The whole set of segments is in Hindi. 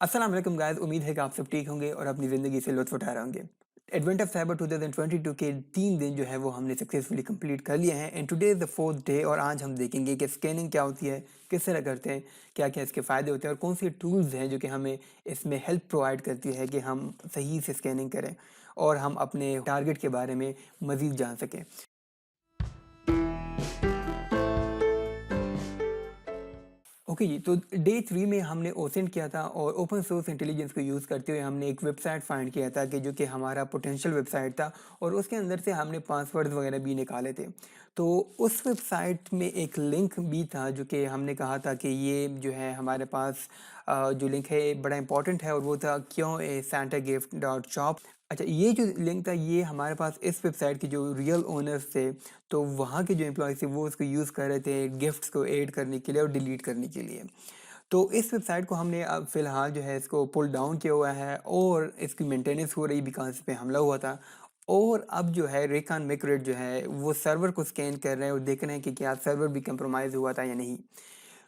अस्सलाम वालेकुम गाइस, उम्मीद है कि आप सब ठीक होंगे और अपनी ज़िंदगी से लुत्फ़ उठा रहे होंगे। एडवेंट ऑफ साइबर 2022 के 3 दिन जो है वो हमने सक्सेसफुली कंप्लीट कर लिए हैं and today is the 4th day और आज हम देखेंगे कि स्कैनिंग क्या होती है, किस तरह करते हैं, क्या-क्या इसके फ़ायदे होते हैं और कौन-सी टूल्स हैं जो कि हमें इसमें हेल्प प्रोवाइड करती है कि हम सही से स्कैनिंग करें और हम अपने टारगेट के बारे में मज़ीद जान सकें। ओके जी, तो डे 3 में हमने ओसेंट किया था और ओपन सोर्स इंटेलिजेंस को यूज़ करते हुए हमने एक वेबसाइट फाइंड किया था कि जो कि हमारा पोटेंशियल वेबसाइट था और उसके अंदर से हमने पासवर्ड्स वगैरह भी निकाले थे। तो उस वेबसाइट में एक लिंक भी था जो कि हमने कहा था कि ये जो है हमारे पास जो लिंक है ये बड़ा इंपॉर्टेंट है और वो था क्यों ए सांता गिफ्ट डॉट शॉप। अच्छा, ये जो लिंक था ये हमारे पास इस वेबसाइट के जो रियल ओनर्स थे, तो वहाँ के जो एम्प्लॉइज़ थे वो उसको यूज़ कर रहे थे गिफ्ट्स को ऐड करने के लिए और डिलीट करने के लिए। तो इस वेबसाइट को हमने अब फ़िलहाल जो है इसको पुल डाउन किया हुआ है और इसकी मेंटेनेंस हो रही बिकॉज़ इस पे हमला हुआ था। और अब जो है रेकान मैकरेट जो है वो सर्वर को स्कैन कर रहे हैं और देख रहे हैं कि क्या सर्वर भी कंप्रोमाइज़ हुआ था या नहीं।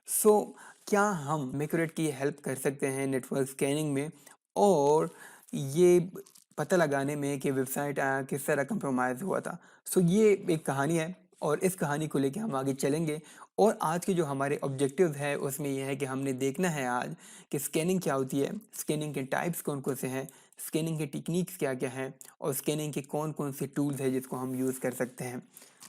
सो क्या हम मैकरेट की हेल्प कर सकते हैं नेटवर्क स्कैनिंग में और ये पता लगाने में कि वेबसाइट किस तरह कंप्रोमाइज़ हुआ था। सो ये एक कहानी है और इस कहानी को लेके हम आगे चलेंगे और आज के जो हमारे ऑब्जेक्टिव्स है उसमें ये है कि हमने देखना है आज कि स्कैनिंग क्या होती है, स्कैनिंग के टाइप्स कौन-कौन से हैं, स्कैनिंग के टेक्निक्स क्या-क्या हैं और स्कैनिंग के कौन-कौन से टूल्स हैं जिसको हम यूज़ कर सकते हैं।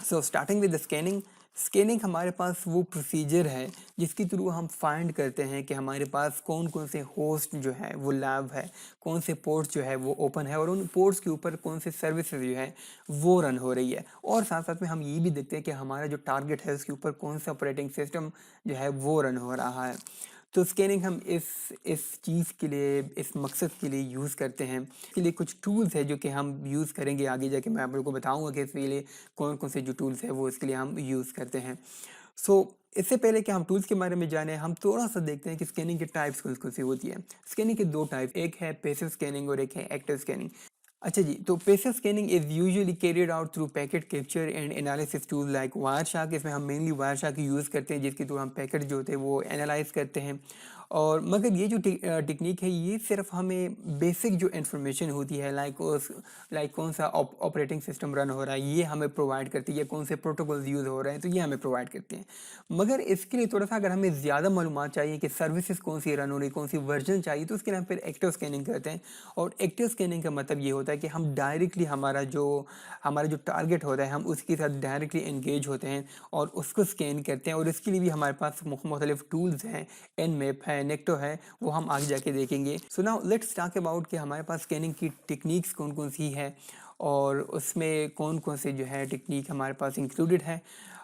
So starting with the scanning, scanning हमारे पास वो प्रोसीजर है जिसके थ्रू हम फाइंड करते हैं कि हमारे पास कौन-कौन से होस्ट जो है वो लैब है, कौन से पोर्ट्स जो है वो ओपन है और उन पोर्ट्स के ऊपर कौन से सर्विसेज जो है वो रन हो रही है। और साथ-साथ में हम ये भी देखते हैं कि हमारा जो टारगेट है उसके ऊपर कौन सा ऑपरेटिंग सिस्टम जो है वो रन हो रहा है। तो स्कैनिंग हम इस चीज़ के लिए, इस मकसद के लिए यूज़ करते हैं। इसके लिए कुछ टूल्स हैं जो कि हम यूज़ करेंगे आगे जाके मैं आप लोगों को बताऊँगा कि इसके लिए कौन-कौन से जो टूल्स हैं वो इसके लिए हम यूज़ करते हैं। सो इससे पहले कि हम टूल्स के बारे में जानें, हम थोड़ा-सा देखते हैं कि स्कैनिंग के टाइप्स कौन-कौन सी होती है। स्कैनिंग के 2 टाइप, एक है पैसिव स्कैनिंग और एक है एक्टिव स्कैनिंग। अच्छा जी, तो passive scanning is usually carried out through packet capture and analysis tool like Wireshark. इसमें हम मेनली वायरशार्क यूज़ करते हैं जिसके थ्रू हम पैकेट जो होते हैं वो एनालाइज़ करते हैं। और मगर ये जो टेक्नीक है ये सिर्फ हमें बेसिक जो इन्फॉर्मेशन होती है लाइक कौन सा ऑपरेटिंग सिस्टम रन हो रहा है ये हमें प्रोवाइड करती है, कौन से प्रोटोकॉल्स यूज़ हो रहे हैं तो ये हमें प्रोवाइड करती हैं। मगर इसके लिए थोड़ा सा अगर हमें ज़्यादा मालूमात चाहिए कि सर्विसेज कौन सी रन हो रही, कौन सी वर्जन चाहिए तो उसके लिए हम फिर एक्टिव स्कैनिंग करते हैं। और एक्टिव स्कैनिंग का मतलब ये होता है कि हम डायरेक्टली हमारा जो टारगेट होता है हम उसके साथ डायरेक्टली एंगेज होते हैं और उसको स्कैन करते हैं और इसके लिए भी हमारे पास मुख्तलिफ टूल्स हैं, एनमैप है, नेक्टो है, वो हम आगे जाके देखेंगे। So now let's talk about कि हमारे पास स्कैनिंग की टेक्निक्स कौन-कौन सी है और उसमें कौन-कौन से जो है टेक्निक हमारे पास इंक्लूडेड है।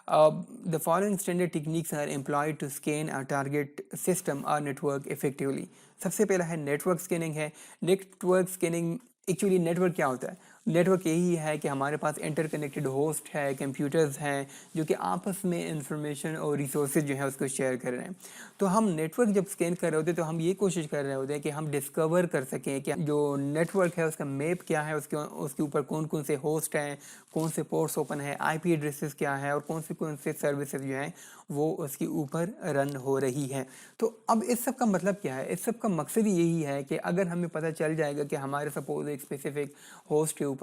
The following standard techniques are employed to scan a target system और नेटवर्क इफेक्टिवली। सबसे पहला है नेटवर्क स्कैनिंग है। नेटवर्क स्कैनिंग एक्चुअली नेटवर्क क्या होता है? नेटवर्क यही है कि हमारे पास इंटरकनेक्टेड होस्ट है, कंप्यूटर्स हैं जो कि आपस में इंफॉर्मेशन और रिसोर्सेज जो है उसको शेयर कर रहे हैं। तो हम नेटवर्क जब स्कैन कर रहे होते हैं तो हम ये कोशिश कर रहे होते हैं कि हम डिस्कवर कर सकें कि जो नेटवर्क है उसका मैप क्या है, उसके उसके ऊपर कौन-कौन से होस्ट हैं, कौन से पोर्ट्स ओपन है, आईपी एड्रेसेस क्या है और कौन से सर्विसेज जो हैं वो उसके ऊपर रन हो रही हैं। तो अब इस सब का मतलब क्या है? इस सब का मकसद ही यही है कि अगर हमें पता चल जाएगा कि हमारे सपोज़ एक स्पेसिफिक होस्ट के ऊपर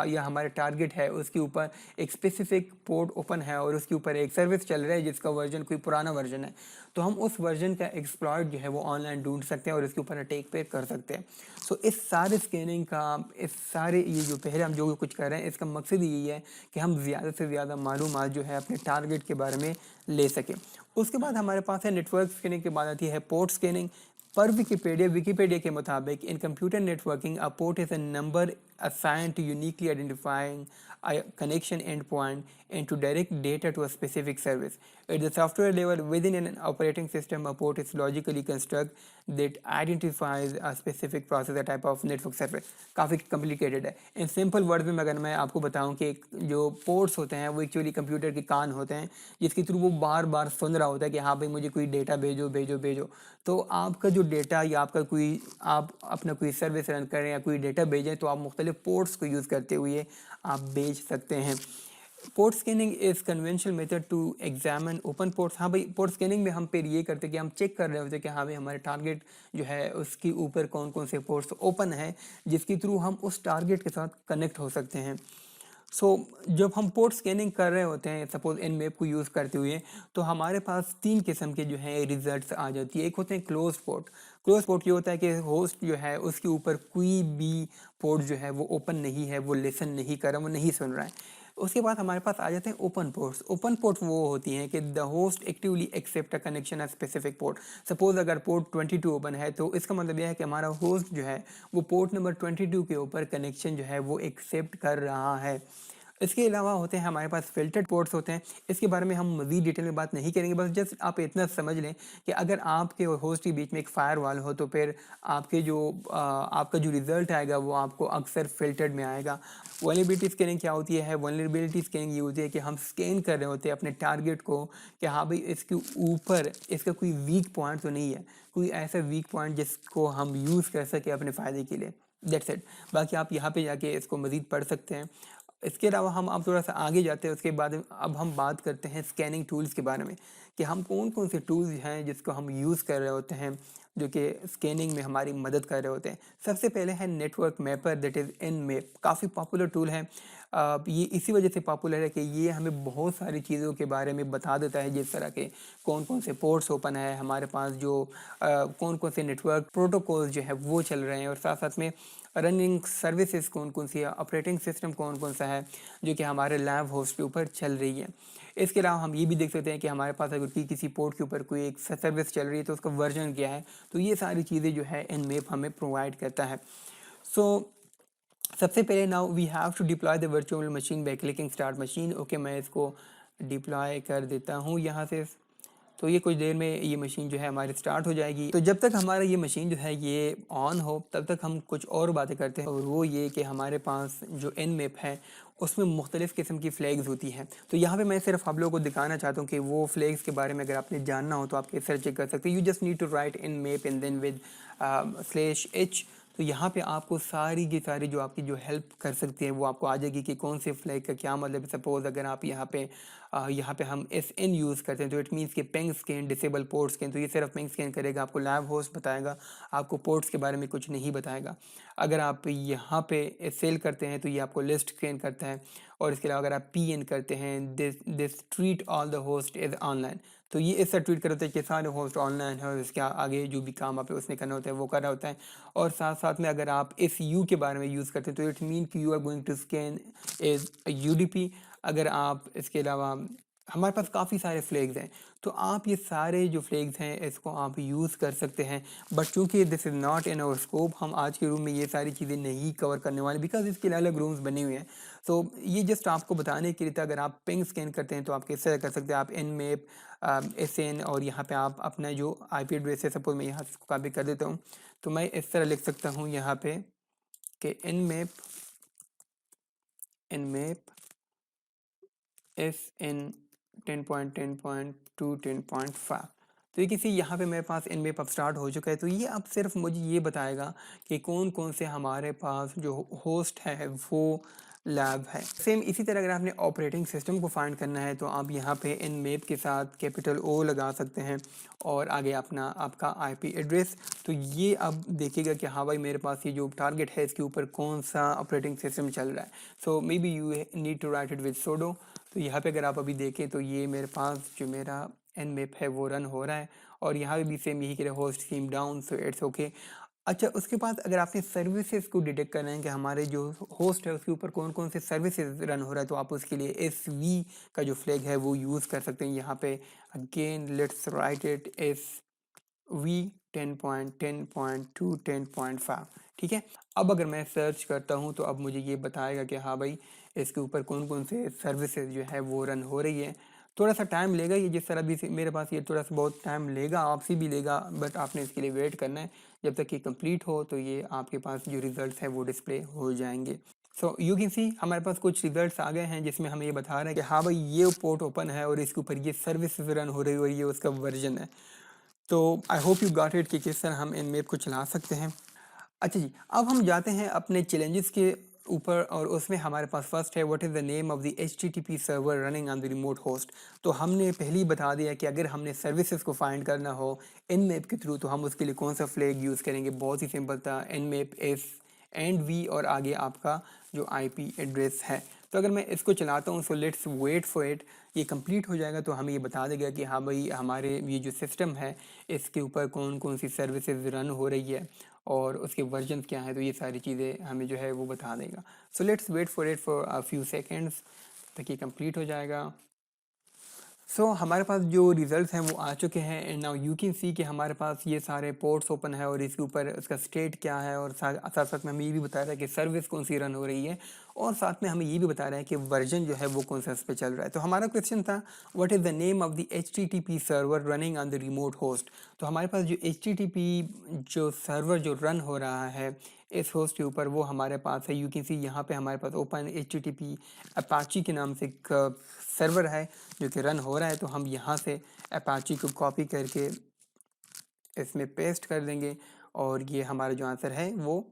या हमारे टारगेट है उसके ऊपर एक स्पेसिफिक पोर्ट ओपन है और उसके ऊपर एक सर्विस चल रहा है जिसका वर्जन कोई पुराना वर्जन है, तो हम उस वर्जन का एक्सप्लॉइट जो है वो ऑनलाइन ढूंढ सकते हैं और इसके ऊपर अटैक पे कर सकते हैं। सो इस सारे स्कैनिंग का, इस सारे ये जो पहले हम जो कुछ कर रहे हैं इसका मकसद यही है कि हम ज़्यादा से ज़्यादा मालूमात जो है अपने टारगेट के बारे में ले सकें। उसके बाद हमारे पास है नेटवर्क स्कैनिंग के बाद आती है पोर्ट स्कैनिंग। पर विकीपीडिया के मुताबिक इन computer networking a port is a number assigned to uniquely identifying a connection endpoint and to direct data to a specific service. At the software level, within an operating system, a port is logically construct that identifies a specific process, a type of network service. काफ़ी complicated है। इन सिंपल वर्ड में अगर मैं आपको बताऊं कि जो पोर्ट्स होते हैं वो एक्चुअली कंप्यूटर के कान होते हैं जिसके थ्रू वो बार बार सुन रहा होता है कि हाँ भाई मुझे कोई डेटा भेजो भेजो भेजो। तो आपका जो डेटा या आप अपना कोई सर्विस रन करें या कोई डेटा भेजें तो आप मुख्तलिफ पोर्ट्स को यूज़ करते हुए आप भेज सकते हैं। Port scanning is conventional method to examine open ports. हाँ भाई, पोर्ट स्कैनिंग में हम फिर ये करते हैं कि हम चेक कर रहे होते हैं कि हाँ भाई हमारे टारगेट जो है उसके ऊपर कौन कौन से पोर्ट्स ओपन है जिसके थ्रू हम उस टारगेट के साथ कनेक्ट हो सकते हैं। जब हम पोर्ट स्कैनिंग कर रहे होते हैं सपोज Nmap को यूज़ करते हुए, तो हमारे पास 3 किस्म के जो है रिजल्ट्स आ जाती है। एक होते हैं क्लोज पोर्ट। क्लोज पोर्ट ये होता है कि होस्ट जो है उसके ऊपर कोई भी पोर्ट जो है वो ओपन नहीं है, वो लिसन नहीं कर रहा, वो नहीं सुन रहा है। उसके बाद हमारे पास आ जाते हैं ओपन पोर्ट्स। ओपन पोर्ट वो होती हैं कि the host actively accept a connection at specific port. Suppose अगर पोर्ट 22 ओपन है तो इसका मतलब यह है कि हमारा होस्ट जो है वो पोर्ट नंबर 22 के ऊपर कनेक्शन जो है वो एक्सेप्ट कर रहा है। इसके अलावा होते हैं हमारे पास फिल्टर्ड पोर्ट्स होते हैं। इसके बारे में हम मज़ीद डिटेल में बात नहीं करेंगे, बस जस्ट आप इतना समझ लें कि अगर आपके और होस्ट के बीच में एक फायरवॉल हो तो फिर आपका जो रिज़ल्ट आएगा वो आपको अक्सर फिल्टर्ड में आएगा। वल्नरेबिलिटी स्कैनिंग क्या होती है? वल्नरेबिलिटी स्कैनिंग ये होती है कि हम स्कैन कर रहे होते हैं अपने टारगेट को कि हाँ भाई इसके ऊपर इसका कोई वीक पॉइंट तो नहीं है, कोई ऐसा वीक पॉइंट जिसको हम यूज़ कर सके अपने फ़ायदे के लिए। That's it. बाकी आप यहाँ पे जाके इसको मज़ीद पढ़ सकते हैं। इसके अलावा हम अब थोड़ा सा आगे जाते हैं, उसके बाद अब हम बात करते हैं स्कैनिंग टूल्स के बारे में कि हम कौन कौन से टूल्स हैं जिसको हम यूज़ कर रहे होते हैं जो कि स्कैनिंग में हमारी मदद कर रहे होते हैं। सबसे पहले है network mapper, that is Nmap। काफ़ी पॉपुलर टूल है। ये इसी वजह से पॉपुलर है कि ये हमें बहुत सारी चीज़ों के बारे में बता देता है, जिस तरह के कौन कौन से पोर्ट्स ओपन है हमारे पास, जो कौन कौन से नेटवर्क प्रोटोकॉल्स जो है वो चल रहे हैं, और साथ साथ में रनिंग सर्विसेज कौन कौन सी है, ऑपरेटिंग सिस्टम कौन कौन सा है जो कि हमारे लैब होस्ट के ऊपर चल रही है। इसके अलावा हम ये भी देख सकते हैं कि हमारे पास अगर किसी पोर्ट के ऊपर कोई एक सर्विस चल रही है तो उसका वर्जन क्या है। तो ये सारी चीज़ें जो है Nmap हमें प्रोवाइड करता है। सो सबसे पहले now we have to deploy the virtual machine by clicking start machine. Okay, मैं इसको डिप्लॉय कर देता हूँ यहाँ से। तो ये कुछ देर में ये मशीन जो है हमारी स्टार्ट हो जाएगी। तो जब तक हमारा ये मशीन जो है ये ऑन हो तब तक हम कुछ और बातें करते हैं, और वो ये कि हमारे पास जो Nmap है उसमें मुख्तलिफ़ किस्म की फ्लैग्स होती हैं। तो यहाँ पे मैं सिर्फ आप लोगों को दिखाना चाहता हूँ कि वो फ्लैग्स के बारे में अगर आपने जानना हो तो आप कैसे चेक कर सकते हैं। You just need to write Nmap and then with /h। तो यहाँ पे आपको सारी की सारी जो आपकी जो हेल्प कर सकती है वो आपको आ जाएगी कि कौन से फ्लैग का क्या मतलब है। सपोज अगर आप यहाँ पे हम SN यूज़ करते हैं तो इट मीन्स कि पेंग स्कैन डिसेबल पोर्ट स्कैन। तो ये सिर्फ पेंग स्कैन करेगा, आपको लैब होस्ट बताएगा, आपको पोर्ट्स के बारे में कुछ नहीं बताएगा। अगर आप यहाँ पे सेल करते हैं तो ये आपको लिस्ट स्कैन करता है। और इसके अलावा अगर आप PN करते हैं, this treat all the host is online. तो ये इससे ट्वीट कर होता है कि सारे होस्ट ऑनलाइन है और इसके आगे जो भी काम आप उसने करना होता है वो कर रहा होता है। और साथ साथ में अगर आप इस यू के बारे में यूज़ करते हैं तो इट मीन कि you are going to scan is UDP। अगर आप इसके अलावा हमारे पास काफ़ी सारे फ्लैग्स हैं, तो आप ये सारे जो फ्लैग्स हैं इसको आप यूज़ कर सकते हैं। बट चूंकि this is not in our scope, हम आज के रूम में ये सारी चीज़ें नहीं कवर करने वाले, बिकॉज इसके अलग अलग रूम्स बने हुए हैं। तो ये जस्ट आपको बताने के लिए था। अगर आप पिंग स्कैन करते हैं तो आप कैसे कर सकते हैं, आप Nmap SN और यहाँ पे आप अपना जो IP एड्रेस है, सपोज मैं यहाँ से कॉपी कर देता हूँ, तो मैं इस तरह लिख सकता हूँ यहाँ पे कि Nmap SN 10.10.2 10.5। तो ये किसी यहाँ पे मेरे पास Nmap अब स्टार्ट हो चुका है। तो ये अब सिर्फ मुझे ये बताएगा कि कौन कौन से हमारे पास जो होस्ट है वो लैब है। सेम इसी तरह अगर आपने ऑपरेटिंग सिस्टम को फाइंड करना है तो आप यहाँ पे Nmap के साथ कैपिटल O लगा सकते हैं और आगे अपना आपका IP एड्रेस। तो ये अब देखिएगा कि हाँ भाई मेरे पास ये जो टारगेट है इसके ऊपर कौन सा ऑपरेटिंग सिस्टम चल रहा है। So maybe you need to write it with sudo। तो यहाँ पे अगर आप अभी देखें तो ये मेरे पास जो मेरा Nmap है वो रन हो रहा है, और यहाँ पे भी सेम यही करें host seem down, so it's okay. अच्छा, उसके बाद अगर आपने सर्विसेज को डिटेक्ट करना है कि हमारे जो होस्ट है उसके ऊपर कौन कौन से सर्विसेज रन हो रहा है, तो आप उसके लिए SV का जो फ्लैग है वो यूज़ कर सकते हैं। यहाँ पे again let's write it SV 10.10.2 10.5। ठीक है। अब अगर मैं सर्च करता हूँ तो अब मुझे ये बताएगा कि हाँ भाई इसके ऊपर कौन कौन से सर्विसेज जो है वो रन हो रही है। थोड़ा सा टाइम लेगा ये, जिस तरह भी मेरे पास ये थोड़ा सा बहुत टाइम लेगा, आपसे भी लेगा, बट आपने इसके लिए वेट करना है जब तक ये कंप्लीट हो। तो ये आपके पास जो रिजल्ट्स हैं वो डिस्प्ले हो जाएंगे। सो यू कैन सी हमारे पास कुछ रिजल्ट्स आ गए हैं जिसमें हमें ये बता रहे हैं कि हाँ भाई ये पोर्ट ओपन है और इसके ऊपर ये सर्विसेज रन हो रही है और ये उसका वर्जन है। तो I hope you got it कि किस तरह हम Nmap को चला सकते हैं। अच्छा जी, अब हम जाते हैं अपने चैलेंजेस के ऊपर और उसमें हमारे पास फर्स्ट है what is the name of the HTTP server running on the remote host. तो हमने पहले ही बता दिया कि अगर हमने सर्विसेज को फाइंड करना हो nmap के थ्रू तो हम उसके लिए कौन सा फ्लैग यूज़ करेंगे। बहुत ही सिंपल था, nmap s एंड v और आगे आपका जो IP एड्रेस है। तो अगर मैं इसको चलाता हूँ, so let's wait for it, ये कंप्लीट हो जाएगा तो हमें ये बता देगा कि हाँ भाई हमारे ये जो सिस्टम है इसके ऊपर कौन कौन सी सर्विसेज रन हो रही है और उसके वर्जन क्या है। तो ये सारी चीज़ें हमें जो है वो बता देगा। So let's wait for it for a few seconds तक ये कंप्लीट हो जाएगा। हमारे पास जो रिजल्ट्स हैं वो आ चुके हैं and now you can see कि हमारे पास ये सारे पोर्ट्स ओपन है और इसके ऊपर उसका स्टेट क्या है और साथ साथ में हमें ये भी बता रहा है कि सर्विस कौन सी रन हो रही है और साथ में हमें ये भी बता रहा है कि वर्जन जो है वो कौन सा इस पे चल रहा है। तो हमारा क्वेश्चन था what is the name of the HTTP server running on the remote host. तो हमारे पास जो HTTP जो सर्वर जो रन हो रहा है इस होस्ट के ऊपर वो हमारे पास है। यू कैन सी यहाँ पे हमारे पास ओपन HTTP अपाची के नाम से एक सर्वर है जो कि रन हो रहा है। तो हम यहाँ से अपाची को कॉपी करके इसमें पेस्ट कर देंगे और ये हमारा जो आंसर है वो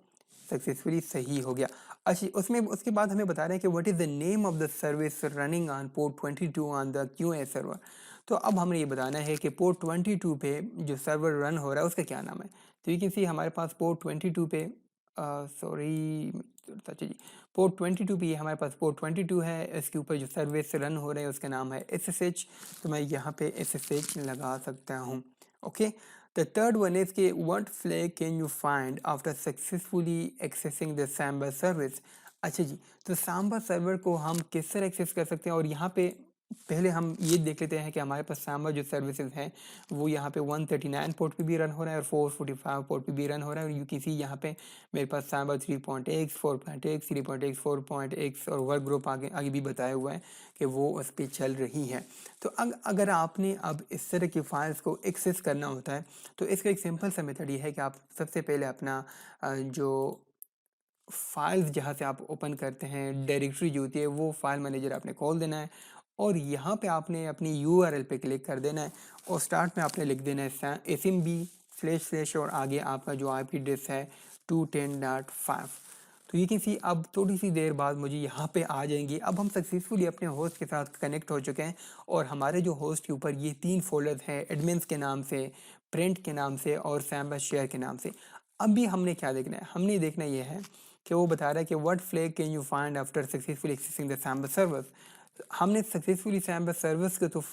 सक्सेसफुली सही हो गया। अच्छा, उसमें उसके बाद हमें बता रहे हैं कि what is the name of the service running on port 22 on the QA server. तो अब हमें ये बताना है कि पोर्ट 22 पे जो सर्वर रन हो रहा है उसका क्या नाम है। तो ये किसी हमारे पास पोर्ट 22 पे सॉरी अच्छा जी, पोर्ट 22 पे ये हमारे पास पोर्ट 22 है। इसके ऊपर जो सर्विस रन हो रहे हैं उसका नाम है SSH। तो मैं यहाँ पे SSH लगा सकता हूँ। Okay, the third one is कि what flag can you find after successfully accessing the Samba service। अच्छा जी, तो Samba सर्वर को हम किस तरह एक्सेस कर सकते हैं और यहाँ पे पहले हम ये देख लेते हैं कि हमारे पास Samba जो सर्विसेज हैं वो यहाँ पे 139 पोर्ट पे भी रन हो रहा है और 445 पोर्ट पे भी रन हो रहा है। और यू कैन सी यहाँ पे मेरे पास Samba 3.x 4.x 3.x 4.x और वर्क ग्रुप आगे आगे भी बताया हुआ है कि वो उस पर चल रही है। तो अगर आपने अब इस तरह की फाइल्स को एक्सेस करना होता है तो इसका एक सिंपल सा मेथड ये है कि आप सबसे पहले अपना जो फाइल्स जहाँ से आप ओपन करते हैं डायरेक्टरी जो होती है वो फाइल मैनेजर आपने खोल देना है और यहाँ पे आपने अपनी URL पे क्लिक कर देना है और स्टार्ट में आपने लिख देना है SMB// और आगे आपका जो IP एड्रेस है 210.5। तो ये किसी अब थोड़ी सी देर बाद मुझे यहाँ पे आ जाएंगी। अब हम सक्सेसफुली अपने होस्ट के साथ कनेक्ट हो चुके हैं और हमारे जो होस्ट के ऊपर ये 3 फोल्डर्स हैं एडमिन्स के नाम से, प्रिंट के नाम से और सैम्बा शेयर के नाम से। अब भी हमने क्या देखना है, हमने देखना ये है कि वो बता रहा है कि what flag can you find after successfully accessing the samba servers. हमने सक्सेसफुली सैम्बा सर्वर्स को तो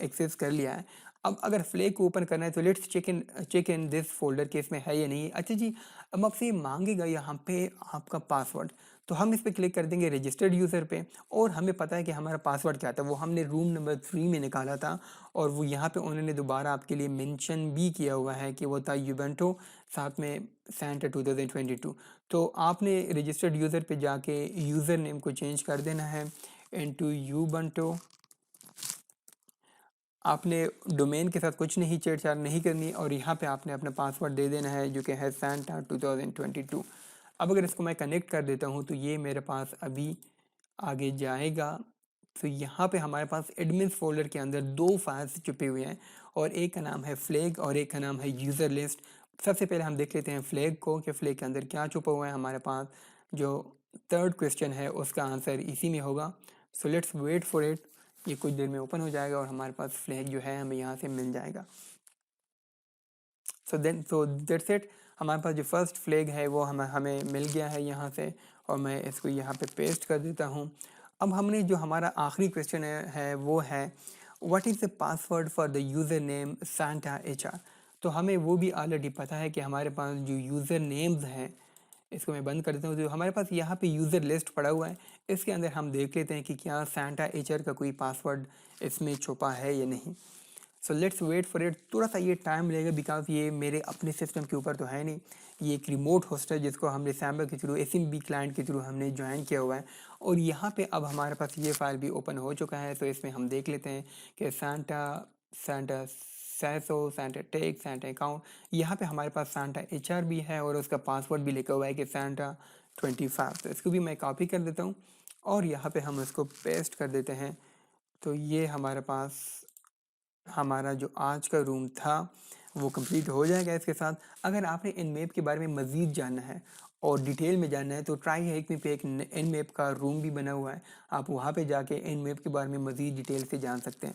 एक्सेस कर लिया है। अब अगर फ्लैग को ओपन करना है तो let's check in this folder के इसमें है या नहीं। अच्छा जी, अब आपसे ये मांगेगा यहाँ पे आपका पासवर्ड। तो हम इस पर क्लिक कर देंगे रजिस्टर्ड यूज़र पे और हमें पता है कि हमारा पासवर्ड क्या था, वो हमने रूम नंबर 3 में निकाला था और वो यहाँ पे उन्होंने दोबारा आपके लिए मेंशन भी किया हुआ है कि वो था यूवेंटो साथ में सेंटर 2022। तो आपने रजिस्टर्ड यूज़र पे जाके यूज़र नेम को चेंज कर देना है इनटू यूवेंटो। आपने डोमेन के साथ कुछ नहीं छेड़छाड़ नहीं करनी और यहाँ पे आपने अपना पासवर्ड दे देना है जो कि है सेंटा 2022। अब अगर इसको मैं कनेक्ट कर देता हूँ तो ये मेरे पास अभी आगे जाएगा। तो यहाँ पे हमारे पास एडमिन्स फोल्डर के अंदर 2 फाइल्स छुपे हुए हैं और एक का नाम है फ्लैग और एक का नाम है यूज़र लिस्ट। सबसे पहले हम देख लेते हैं फ्लैग को कि फ्लैग के अंदर क्या छुपा हुआ है। हमारे पास जो थर्ड क्वेश्चन है उसका आंसर इसी में होगा। So let's wait for it. ये कुछ देर में ओपन हो जाएगा और हमारे पास फ्लैग जो है हमें यहाँ से मिल जाएगा। So that's it. हमारे पास जो फर्स्ट फ्लैग है वो हमें मिल गया है यहाँ से और मैं इसको यहाँ पे पेस्ट कर देता हूँ। अब हमने जो हमारा आखिरी क्वेश्चन है वो है what is the password for the user name Santa HR। तो हमें वो भी ऑलरेडी पता है कि हमारे पास जो यूज़र नेम्स हैं, इसको मैं बंद कर देता हूँ। तो हमारे पास यहाँ पे यूज़र लिस्ट पड़ा हुआ है, इसके अंदर हम देख लेते हैं कि क्या सांता HR का कोई पासवर्ड इसमें छुपा है या नहीं। So let's wait for it. थोड़ा सा ये टाइम लगेगा बिकॉज ये मेरे अपने सिस्टम के ऊपर तो है नहीं, ये एक रिमोट होस्ट है जिसको हमने सैम्बा के थ्रू SMB क्लाइंट के थ्रू हमने ज्वाइन किया हुआ है और यहाँ पे अब हमारे पास ये फाइल भी ओपन हो चुका है। तो इसमें हम देख लेते हैं कि सांता सैसो सांता टेक सांता अकाउंट, यहाँ पे हमारे पास सांता HR भी है और उसका पासवर्ड भी लिखा हुआ है कि सांता 25। तो इसको भी मैं कॉपी कर देता हूँ और यहाँ पे हम इसको पेस्ट कर देते हैं। तो ये हमारे पास हमारा जो आज का रूम था वो कंप्लीट हो जाएगा इसके साथ। अगर आपने इन मैप के बारे में मज़ीद जानना है और डिटेल में जानना है तो ट्राई हैक में पे एक इन मैप का रूम भी बना हुआ है, आप वहाँ पे जाके इन मैप के बारे में मज़ीद डिटेल से जान सकते हैं।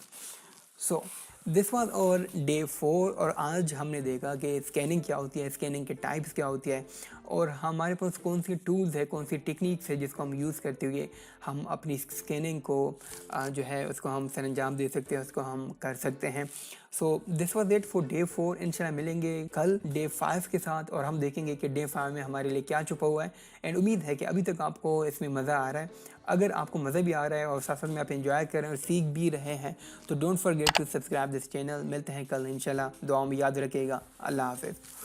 सो दिस वाज और डे 4 और आज हमने देखा कि स्कैनिंग क्या होती है, स्कैनिंग के टाइप्स क्या होती है और हमारे पास कौन सी टूल्स है, कौन सी टेक्निक्स है जिसको हम यूज़ करते हुए हम अपनी स्कैनिंग को जो है उसको हम सरअंजाम दे सकते हैं, उसको हम कर सकते हैं। So this was it for day 4। इंशाल्लाह मिलेंगे कल डे 5 के साथ और हम देखेंगे कि डे 5 में हमारे लिए क्या छुपा हुआ है। एंड उम्मीद है कि अभी तक आपको इसमें मज़ा आ रहा है। अगर आपको मज़ा भी आ रहा है और साथ साथ में आप एंजॉय कर रहे हैं और सीख भी रहे हैं तो don't forget to subscribe this channel. मिलते हैं कल इंशाल्लाह, दुआ में याद रखिएगा। अल्लाह हाफ़िज़।